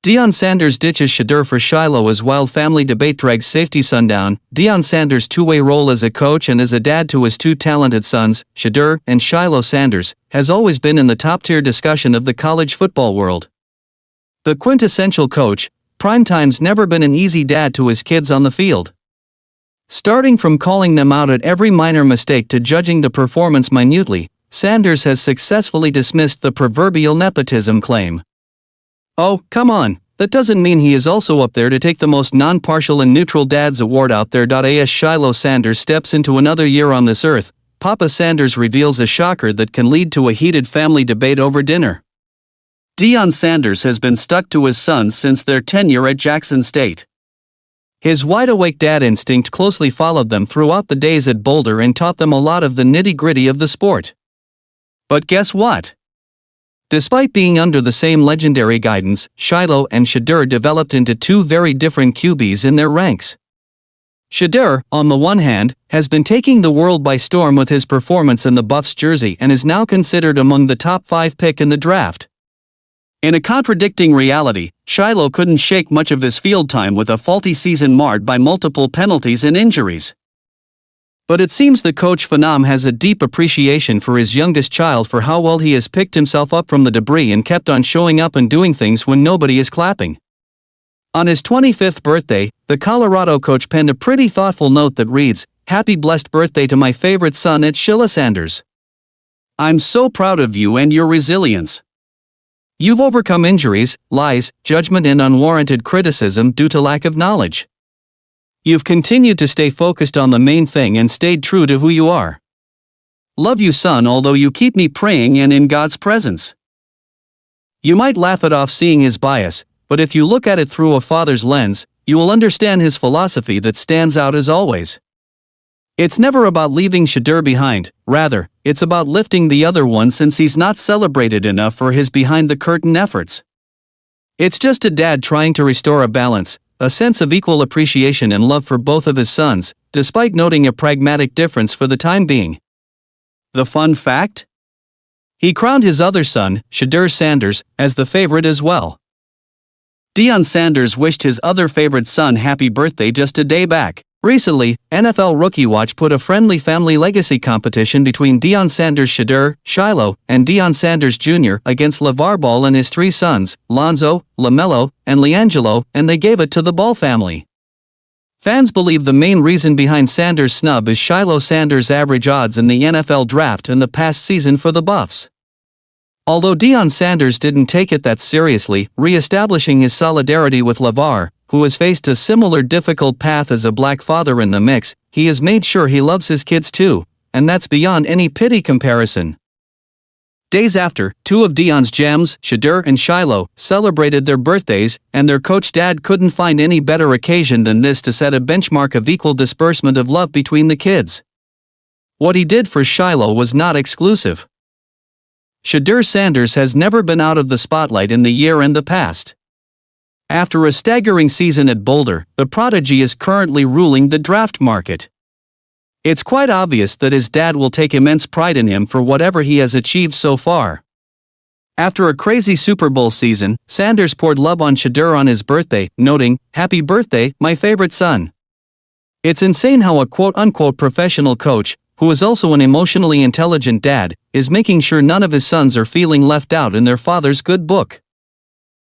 Deion Sanders ditches Shedeur for Shilo as wild family debate drags safety sundown. Deion Sanders' two-way role as a coach and as a dad to his two talented sons, Shedeur and Shilo Sanders, has always been in the top-tier discussion of the college football world. The quintessential coach, Primetime's never been an easy dad to his kids on the field. Starting from calling them out at every minor mistake to judging the performance minutely, Sanders has successfully dismissed the proverbial nepotism claim. Oh, come on, that doesn't mean he is also up there to take the most non-partial and neutral dads award out there. As Shilo Sanders steps into another year on this earth, Papa Sanders reveals a shocker that can lead to a heated family debate over dinner. Deion Sanders has been stuck to his sons since their tenure at Jackson State. His wide-awake dad instinct closely followed them throughout the days at Boulder and taught them a lot of the nitty-gritty of the sport. But guess what? Despite being under the same legendary guidance, Shilo and Shedeur developed into two very different QBs in their ranks. Shedeur, on the one hand, has been taking the world by storm with his performance in the Buffs jersey and is now considered among the top 5 pick in the draft. In a contradicting reality, Shilo couldn't shake much of his field time with a faulty season marred by multiple penalties and injuries. But it seems the coach phenom has a deep appreciation for his youngest child for how well he has picked himself up from the debris and kept on showing up and doing things when nobody is clapping. On his 25th birthday, the Colorado coach penned a pretty thoughtful note that reads, "Happy blessed birthday to my favorite son at Shilo Sanders. I'm so proud of you and your resilience. You've overcome injuries, lies, judgment and unwarranted criticism due to lack of knowledge. You've continued to stay focused on the main thing and stayed true to who you are. Love you, son, although you keep me praying and in God's presence." You might laugh it off seeing his bias, but if you look at it through a father's lens, you will understand his philosophy that stands out as always. It's never about leaving Shedeur behind, rather, it's about lifting the other one since he's not celebrated enough for his behind-the-curtain efforts. It's just a dad trying to restore a balance, a sense of equal appreciation and love for both of his sons, despite noting a pragmatic difference for the time being. The fun fact? He crowned his other son, Shedeur Sanders, as the favorite as well. Deion Sanders wished his other favorite son happy birthday just a day back. Recently, NFL Rookie Watch put a friendly family legacy competition between Deion Sanders Shedeur, Shilo, and Deion Sanders Jr. against LeVar Ball and his 3 sons, Lonzo, LaMelo, and LiAngelo, and they gave it to the Ball family. Fans believe the main reason behind Sanders' snub is Shilo Sanders' average odds in the NFL draft in the past season for the Buffs. Although Deion Sanders didn't take it that seriously, re-establishing his solidarity with LeVar, who has faced a similar difficult path as a black father in the mix, he has made sure he loves his kids too, and that's beyond any pity comparison. Days after, 2 of Deion's gems, Shedeur and Shilo, celebrated their birthdays, and their coach dad couldn't find any better occasion than this to set a benchmark of equal disbursement of love between the kids. What he did for Shilo was not exclusive. Shedeur Sanders has never been out of the spotlight in the year and the past. After a staggering season at Boulder, the prodigy is currently ruling the draft market. It's quite obvious that his dad will take immense pride in him for whatever he has achieved so far. After a crazy Super Bowl season, Sanders poured love on Shedeur on his birthday, noting, "Happy birthday, my favorite son." It's insane how a quote-unquote professional coach, who is also an emotionally intelligent dad, is making sure none of his sons are feeling left out in their father's good book.